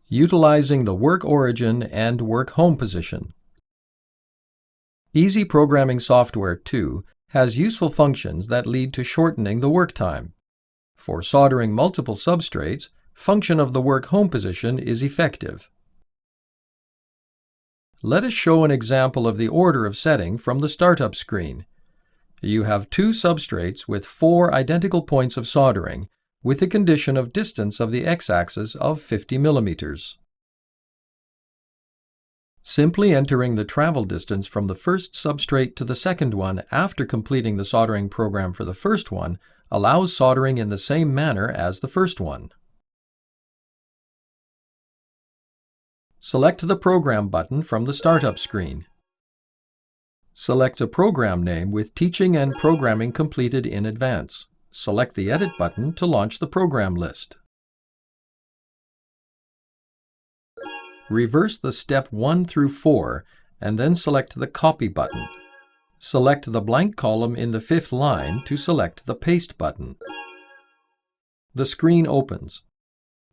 Utilizing the work origin and work home position. Easy Programming Software 2 has useful functions that lead to shortening the work time. For soldering multiple substrates, function of the work home position is effective. Let us show an example of the order of setting from the startup screen. You have two substrates with 4 identical points of soldering, with a condition of distance of the x-axis of 50 millimeters. Simply entering the travel distance from the first substrate to the second one after completing the soldering program for the first one allows soldering in the same manner as the first one. Select the Program button from the Startup screen. Select a program name with teaching and programming completed in advance. Select the Edit button to launch the program list. Reverse the step 1 through 4 and then select the Copy button. Select the blank column in the 5th line to select the Paste button. The screen opens.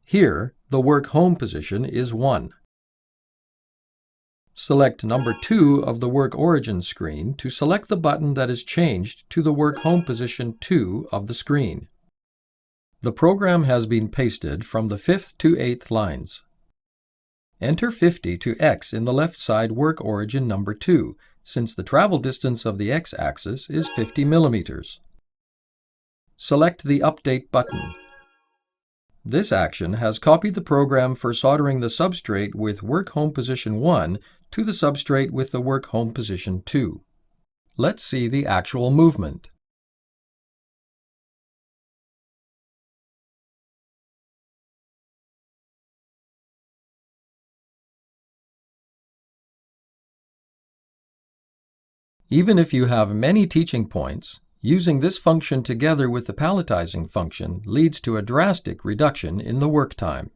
Here, the work home position is 1. Select number 2 of the Work Origin screen to select the button that is changed to the Work Home position 2 of the screen. The program has been pasted from the 5th to 8th lines. Enter 50 to X in the left side Work Origin number 2, since the travel distance of the X-axis is 50 millimeters. Select the Update button. This action has copied the program for soldering the substrate with Work Home position 1 to the substrate with the Work Home position 2. Let's see the actual movement. Even if you have many teaching points, using this function together with the palletizing function leads to a drastic reduction in the work time.